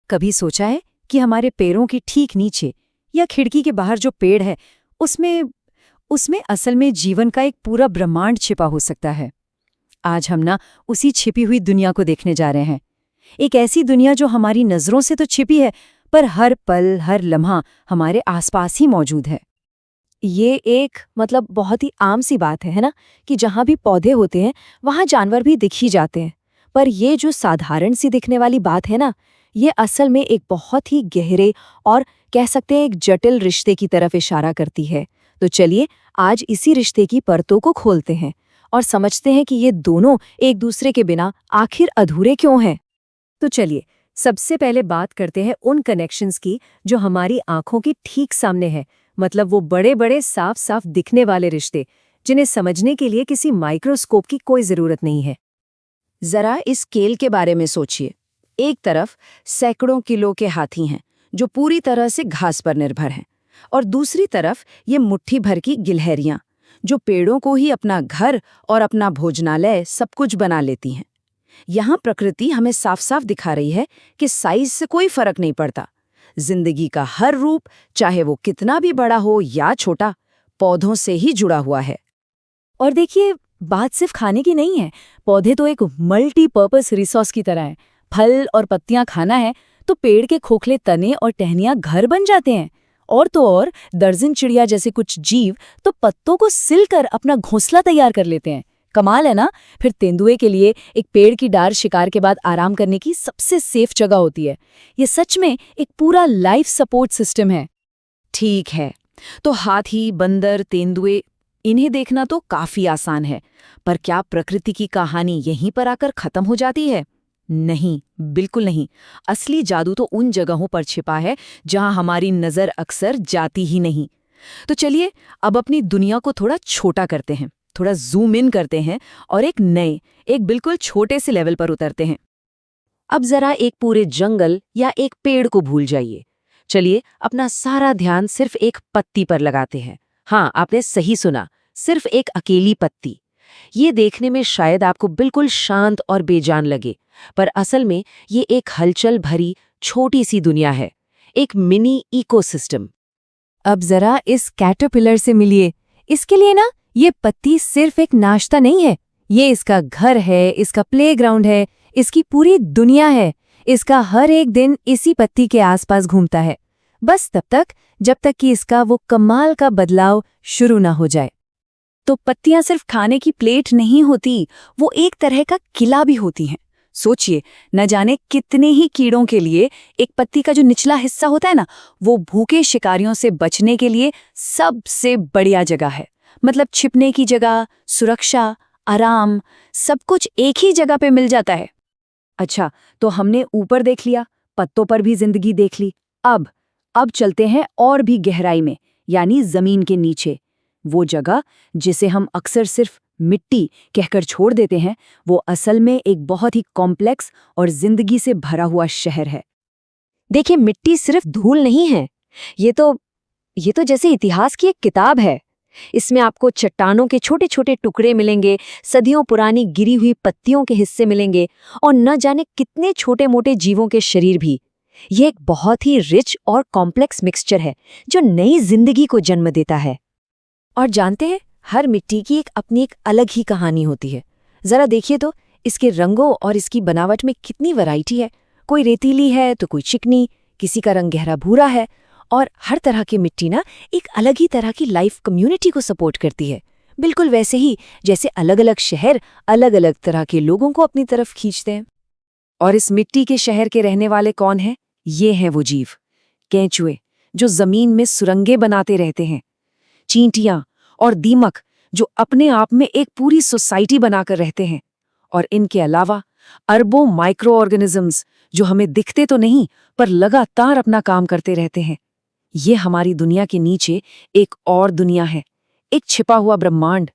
कभी सोचा है कि हमारे पैरों के ठीक नीचे या खिड़की के बाहर जो पेड़ है उसमें उसमें असल में जीवन का एक पूरा ब्रह्मांड छिपा हो सकता है। आज हम ना उसी छिपी हुई दुनिया को देखने जा रहे हैं। एक ऐसी दुनिया जो हमारी नजरों से तो छिपी है, पर हर पल हर लम्हा हमारे आसपास ही मौजूद है। ये एक बहुत ही आम सी बात है ना, कि जहाँ भी पौधे होते हैं वहाँ जानवर भी दिख ही जाते हैं। पर ये जो साधारण सी दिखने वाली बात है ना, ये असल में एक बहुत ही गहरे और कह सकते हैं एक जटिल रिश्ते की तरफ इशारा करती है। तो चलिए आज इसी रिश्ते की परतों को खोलते हैं और समझते हैं कि ये दोनों एक दूसरे के बिना आखिर अधूरे क्यों हैं। तो चलिए सबसे पहले बात करते हैं उन कनेक्शंस की जो हमारी आंखों की ठीक सामने है, मतलब वो बड़े बड़े साफ साफ दिखने वाले रिश्ते जिन्हें समझने के लिए किसी माइक्रोस्कोप की कोई जरूरत नहीं है। जरा इस स्केल के बारे में सोचिए। एक तरफ सैकड़ों किलो के हाथी हैं जो पूरी तरह से घास पर निर्भर हैं, और दूसरी तरफ ये मुट्ठी भर की गिलहरियां जो पेड़ों को ही अपना घर और अपना भोजनालय सब कुछ बना लेती हैं। यहाँ प्रकृति हमें साफ साफ दिखा रही है कि साइज से कोई फर्क नहीं पड़ता। जिंदगी का हर रूप, चाहे वो कितना भी बड़ा हो या छोटा, पौधों से ही जुड़ा हुआ है। और देखिए, बात सिर्फ खाने की नहीं है। पौधे तो एक मल्टीपर्पस रिसोर्स की तरह हैं। फल और पत्तियां खाना है तो पेड़ के खोखले तने और टहनियां घर बन जाते हैं। और तो और दर्जन चिड़िया जैसे कुछ जीव तो पत्तों को सिलकर अपना घोंसला तैयार कर लेते हैं। कमाल है ना। फिर तेंदुए के लिए एक पेड़ की डार शिकार के बाद आराम करने की सबसे सेफ जगह होती है। ये सच में एक पूरा लाइफ सपोर्ट सिस्टम है। ठीक है, तो हाथी, बंदर, तेंदुए, इन्हें देखना तो काफी आसान है, पर क्या प्रकृति की कहानी यहीं पर आकर खत्म हो जाती है? नहीं, बिल्कुल नहीं। असली जादू तो उन जगहों पर छिपा है जहां हमारी नजर अक्सर जाती ही नहीं। तो चलिए अब अपनी दुनिया को थोड़ा छोटा करते हैं, थोड़ा जूम इन करते हैं और एक बिल्कुल छोटे से लेवल पर उतरते हैं। अब जरा एक पूरे जंगल या एक पेड़ को भूल जाइए। चलिए अपना सारा ध्यान सिर्फ एक पत्ती पर लगाते हैं। हाँ, आपने सही सुना, सिर्फ एक अकेली पत्ती। ये देखने में शायद आपको बिल्कुल शांत और बेजान लगे, पर असल में ये एक हलचल भरी छोटी सी दुनिया है, एक मिनी इकोसिस्टम। अब जरा इस कैटरपिलर से मिलिए। इसके लिए ना ये पत्ती सिर्फ एक नाश्ता नहीं है, ये इसका घर है, इसका प्लेग्राउंड है, इसकी पूरी दुनिया है। इसका हर एक दिन इसी पत्ती के आसपास घूमता है, बस तब तक जब तक कि इसका वो कमाल का बदलाव शुरू ना हो जाए। तो पत्तियां सिर्फ खाने की प्लेट नहीं होती, वो एक तरह का किला भी होती हैं। सोचिए, न जाने कितने ही कीड़ों के लिए एक पत्ती का जो निचला हिस्सा होता है ना, वो भूखे शिकारियों से बचने के लिए सबसे बढ़िया जगह है। मतलब छिपने की जगह, सुरक्षा, आराम, सब कुछ एक ही जगह पे मिल जाता है। अच्छा, तो हमने ऊपर देख लिया, पत्तों पर भी जिंदगी देख ली। अब चलते हैं और भी गहराई में, यानी जमीन के नीचे। वो जगह जिसे हम अक्सर सिर्फ मिट्टी कहकर छोड़ देते हैं, वो असल में एक बहुत ही कॉम्प्लेक्स और जिंदगी से भरा हुआ शहर है। देखिए, मिट्टी सिर्फ धूल नहीं है, ये तो जैसे इतिहास की एक किताब है। इसमें आपको चट्टानों के छोटे छोटे टुकड़े मिलेंगे, सदियों पुरानी गिरी हुई पत्तियों के हिस्से मिलेंगे, और न जाने कितने छोटे मोटे जीवों के शरीर भी। ये एक बहुत ही रिच और कॉम्प्लेक्स मिक्सचर है जो नई जिंदगी को जन्म देता है। और जानते हैं, हर मिट्टी की अपनी एक अलग ही कहानी होती है। जरा देखिए तो, इसके रंगों और इसकी बनावट में कितनी वैरायटी है। कोई रेतीली है तो कोई चिकनी, किसी का रंग गहरा भूरा है। और हर तरह की मिट्टी ना एक अलग ही तरह की लाइफ कम्युनिटी को सपोर्ट करती है, बिल्कुल वैसे ही जैसे अलग अलग शहर अलग अलग तरह के लोगों को अपनी तरफ खींचते हैं। और इस मिट्टी के शहर के रहने वाले कौन हैं? ये हैं वो जीव, केंचुए जो जमीन में सुरंगें बनाते रहते हैं, चींटियां और दीमक जो अपने आप में एक पूरी सोसाइटी बनाकर रहते हैं, और इनके अलावा अरबों माइक्रो ऑर्गेनिजम्स जो हमें दिखते तो नहीं पर लगातार अपना काम करते रहते हैं। ये हमारी दुनिया के नीचे एक और दुनिया है, एक छिपा हुआ ब्रह्मांड।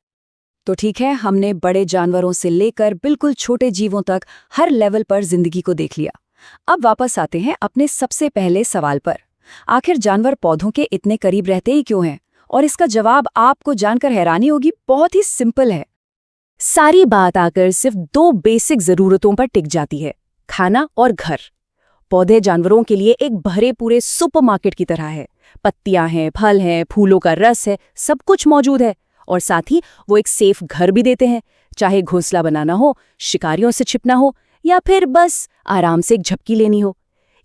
तो ठीक है, हमने बड़े जानवरों से लेकर बिल्कुल छोटे जीवों तक हर लेवल पर जिंदगी को देख लिया। अब वापस आते हैं अपने सबसे पहले सवाल पर। आखिर जानवर पौधों के इतने करीब रहते ही क्यों हैं? और इसका जवाब आपको जानकर हैरानी होगी, बहुत ही सिंपल है। सारी बात आकर सिर्फ दो बेसिक जरूरतों पर टिक जाती है, खाना और घर। पौधे जानवरों के लिए एक भरे पूरे सुपरमार्केट की तरह है। पत्तियां हैं, फल हैं, फूलों का रस है, सब कुछ मौजूद है। और साथ ही वो एक सेफ घर भी देते हैं, चाहे घोंसला बनाना हो, शिकारियों से छिपना हो या फिर बस आराम से एक झपकी लेनी हो।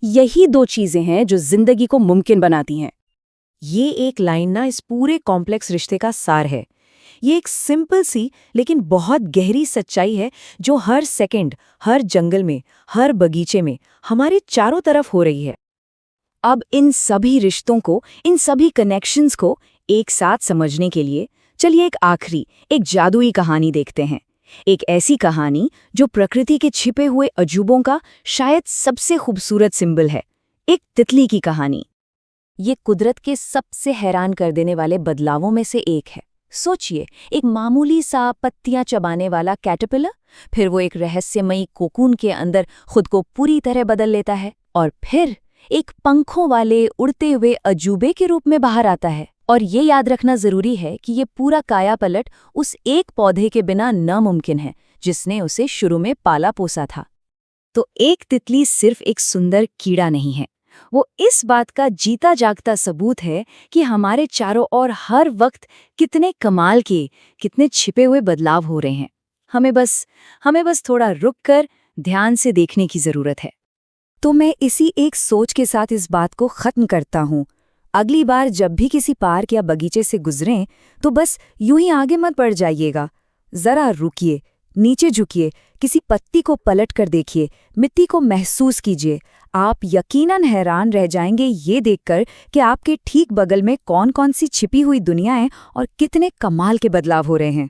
यही 2 चीजें हैं जो जिंदगी को मुमकिन बनाती हैं। ये एक लाइन ना इस पूरे कॉम्प्लेक्स रिश्ते का सार है। ये एक सिंपल सी लेकिन बहुत गहरी सच्चाई है जो हर सेकंड, हर जंगल में, हर बगीचे में हमारे चारों तरफ हो रही है। अब इन सभी रिश्तों को, इन सभी कनेक्शंस को एक साथ समझने के लिए चलिए एक आखिरी, एक जादुई कहानी देखते हैं। एक ऐसी कहानी जो प्रकृति के छिपे हुए अजूबों का शायद सबसे खूबसूरत सिंबल है, एक तितली की कहानी। ये कुदरत के सबसे हैरान कर देने वाले बदलावों में से एक है। सोचिए, एक मामूली सा पत्तियां चबाने वाला कैटरपिलर, फिर वो एक रहस्यमयी कोकून के अंदर खुद को पूरी तरह बदल लेता है और फिर एक पंखों वाले उड़ते हुए अजूबे के रूप में बाहर आता है। और ये याद रखना जरूरी है कि ये पूरा कायापलट उस एक पौधे के बिना नामुमकिन है जिसने उसे शुरू में पाला पोसा था। तो एक तितली सिर्फ एक सुंदर कीड़ा नहीं है, वो इस बात का जीता जागता सबूत है कि हमारे चारों ओर हर वक्त कितने कमाल के, कितने छिपे हुए बदलाव हो रहे हैं। हमें बस थोड़ा रुक कर ध्यान से देखने की जरूरत है। तो मैं इसी एक सोच के साथ इस बात को खत्म करता हूँ। अगली बार जब भी किसी पार्क या बगीचे से गुजरें तो बस यूं ही आगे मत बढ़ जाइएगा। जरा रुकिए, नीचे झुकिए, किसी पत्ती को पलट कर देखिए, मिट्टी को महसूस कीजिए। आप यकीनन हैरान रह जाएंगे ये देखकर कि आपके ठीक बगल में कौन कौन सी छिपी हुई दुनियाएं और कितने कमाल के बदलाव हो रहे हैं।